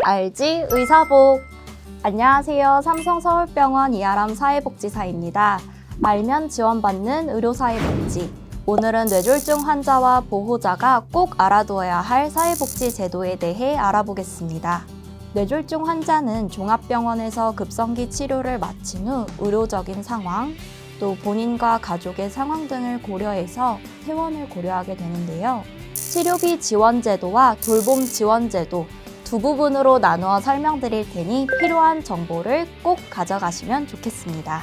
알지 의사복. 안녕하세요. 삼성서울병원 이아람 사회복지사입니다. 알면 지원받는 의료사회복지. 오늘은 뇌졸중 환자와 보호자가 꼭 알아두어야 할 사회복지 제도에 대해 알아보겠습니다. 뇌졸중 환자는 종합병원에서 급성기 치료를 마친 후 의료적인 상황, 또 본인과 가족의 상황 등을 고려해서 퇴원을 고려하게 되는데요. 치료비 지원제도와 돌봄 지원제도 두 부분으로 나누어 설명드릴 테니 필요한 정보를 꼭 가져가시면 좋겠습니다.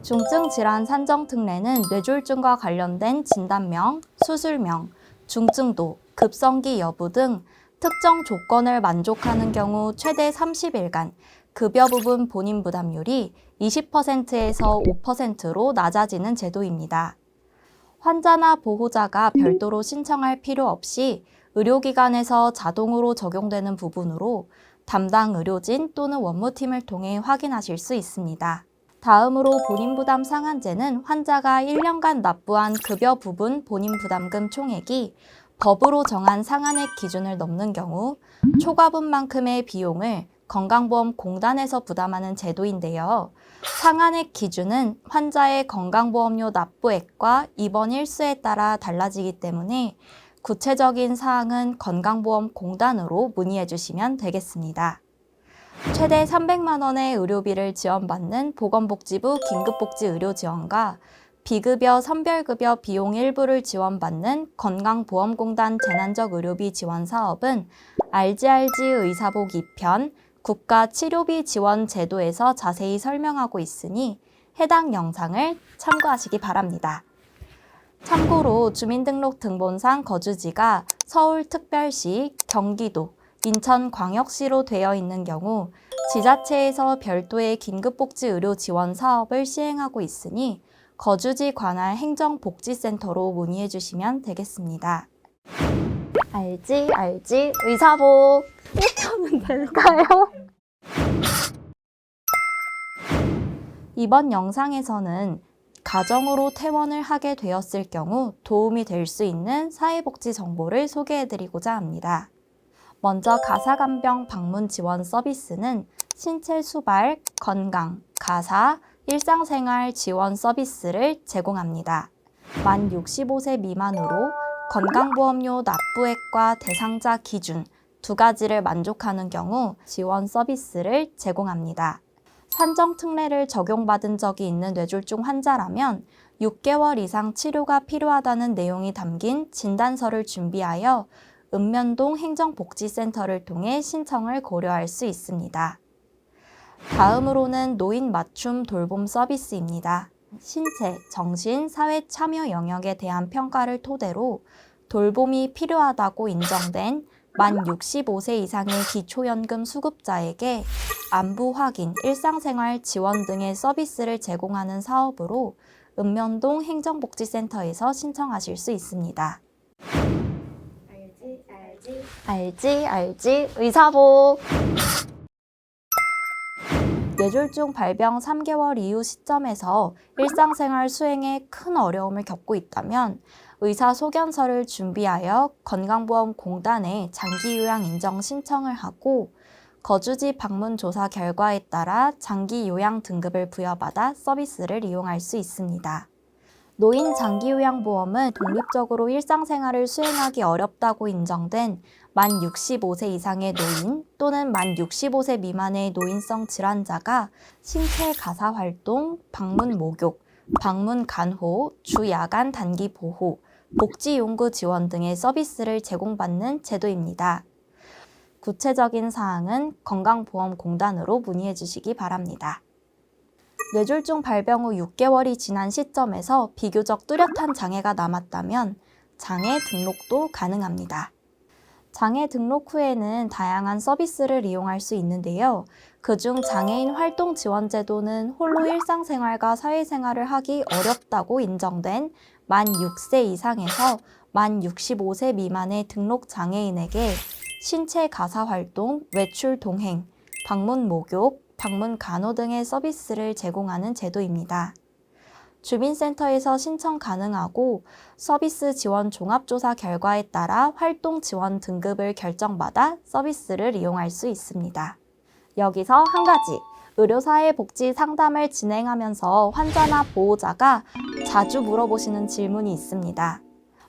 중증 질환 산정 특례는 뇌졸중과 관련된 진단명, 수술명, 중증도, 급성기 여부 등 특정 조건을 만족하는 경우 최대 30일간 급여 부분 본인 부담률이 20%에서 5%로 낮아지는 제도입니다. 환자나 보호자가 별도로 신청할 필요 없이 의료기관에서 자동으로 적용되는 부분으로 담당 의료진 또는 원무팀을 통해 확인하실 수 있습니다. 다음으로 본인 부담 상한제는 환자가 1년간 납부한 급여 부분 본인 부담금 총액이 법으로 정한 상한액 기준을 넘는 경우 초과분만큼의 비용을 건강보험공단에서 부담하는 제도인데요. 상한액 기준은 환자의 건강보험료 납부액과 입원 일수에 따라 달라지기 때문에 구체적인 사항은 건강보험공단으로 문의해 주시면 되겠습니다. 최대 300만 원의 의료비를 지원받는 보건복지부 긴급복지의료지원과 비급여 선별급여 비용 일부를 지원받는 건강보험공단 재난적 의료비 지원 사업은 알지 의사복 2편 국가 치료비 지원 제도에서 자세히 설명하고 있으니 해당 영상을 참고하시기 바랍니다. 참고로 주민등록 등본상 거주지가 서울특별시, 경기도, 인천광역시로 되어 있는 경우 지자체에서 별도의 긴급복지의료 지원 사업을 시행하고 있으니 거주지 관할 행정복지센터로 문의해 주시면 되겠습니다. 알지 의사복. 이렇게 하면 될까요? 이번 영상에서는 가정으로 퇴원을 하게 되었을 경우 도움이 될 수 있는 사회복지 정보를 소개해드리고자 합니다. 먼저 가사간병 방문 지원 서비스는 신체 수발, 건강, 가사, 일상생활 지원 서비스를 제공합니다. 만 65세 미만으로 건강보험료 납부액과 대상자 기준 두 가지를 만족하는 경우 지원 서비스를 제공합니다. 산정 특례를 적용받은 적이 있는 뇌졸중 환자라면 6개월 이상 치료가 필요하다는 내용이 담긴 진단서를 준비하여 읍면동 행정복지센터를 통해 신청을 고려할 수 있습니다. 다음으로는 노인 맞춤 돌봄 서비스입니다. 신체, 정신, 사회 참여 영역에 대한 평가를 토대로 돌봄이 필요하다고 인정된 만 65세 이상의 기초연금 수급자에게 안부 확인, 일상생활 지원 등의 서비스를 제공하는 사업으로 읍면동 행정복지센터에서 신청하실 수 있습니다. 알지 의사복. 뇌졸중 발병 3개월 이후 시점에서 일상생활 수행에 큰 어려움을 겪고 있다면 의사소견서를 준비하여 건강보험공단에 장기요양 인정 신청을 하고 거주지 방문 조사 결과에 따라 장기요양 등급을 부여받아 서비스를 이용할 수 있습니다. 노인 장기요양보험은 독립적으로 일상생활을 수행하기 어렵다고 인정된 만 65세 이상의 노인 또는 만 65세 미만의 노인성 질환자가 신체 가사활동, 방문 목욕, 방문 간호, 주야간 단기 보호, 복지용구 지원 등의 서비스를 제공받는 제도입니다. 구체적인 사항은 건강보험공단으로 문의해 주시기 바랍니다. 뇌졸중 발병 후 6개월이 지난 시점에서 비교적 뚜렷한 장애가 남았다면 장애 등록도 가능합니다. 장애 등록 후에는 다양한 서비스를 이용할 수 있는데요. 그중 장애인 활동 지원 제도는 홀로 일상생활과 사회생활을 하기 어렵다고 인정된 만 6세 이상에서 만 65세 미만의 등록 장애인에게 신체 가사 활동, 외출 동행, 방문 목욕, 방문 간호 등의 서비스를 제공하는 제도입니다. 주민센터에서 신청 가능하고 서비스 지원 종합조사 결과에 따라 활동 지원 등급을 결정받아 서비스를 이용할 수 있습니다. 여기서 한 가지, 의료사회복지 상담을 진행하면서 환자나 보호자가 자주 물어보시는 질문이 있습니다.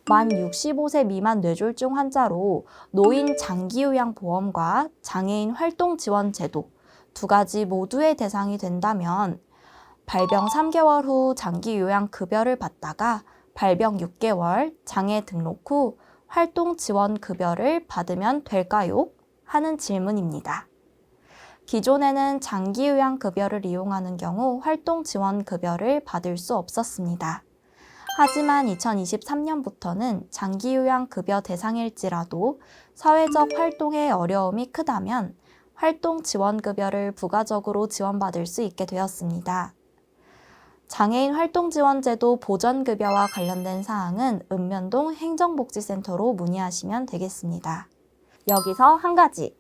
만 65세 미만 뇌졸중 환자로 노인 장기요양보험과 장애인 활동지원제도 두 가지 모두의 대상이 된다면 발병 3개월 후 장기요양급여를 받다가 발병 6개월, 장애 등록 후 활동지원급여를 받으면 될까요? 하는 질문입니다. 기존에는 장기요양급여를 이용하는 경우 활동지원급여를 받을 수 없었습니다. 하지만 2023년부터는 장기요양급여 대상일지라도 사회적 활동에 어려움이 크다면 활동지원급여를 부가적으로 지원받을 수 있게 되었습니다. 장애인 활동지원제도 보전급여와 관련된 사항은 읍면동 행정복지센터로 문의하시면 되겠습니다. 여기서 한 가지.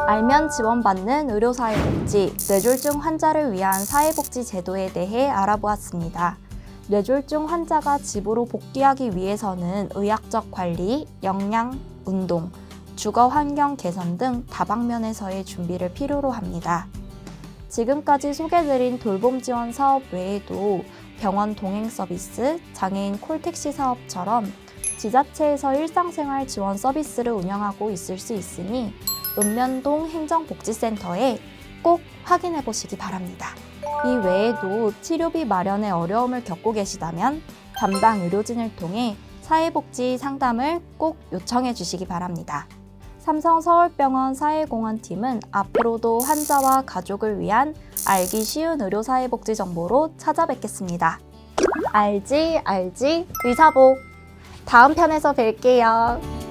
알면 지원받는 의료사회복지, 뇌졸중 환자를 위한 사회복지 제도에 대해 알아보았습니다. 뇌졸중 환자가 집으로 복귀하기 위해서는 의학적 관리, 영양, 운동, 주거 환경 개선 등 다방면에서의 준비를 필요로 합니다. 지금까지 소개드린 돌봄 지원 사업 외에도 병원 동행 서비스, 장애인 콜택시 사업처럼 지자체에서 일상생활 지원 서비스를 운영하고 있을 수 있으니 읍면동 행정복지센터에 꼭 확인해 보시기 바랍니다. 이 외에도 치료비 마련에 어려움을 겪고 계시다면 담당 의료진을 통해 사회복지 상담을 꼭 요청해 주시기 바랍니다. 삼성서울병원 사회공헌팀은 앞으로도 환자와 가족을 위한 알기 쉬운 의료사회복지 정보로 찾아뵙겠습니다. 알지 의사복. 다음 편에서 뵐게요.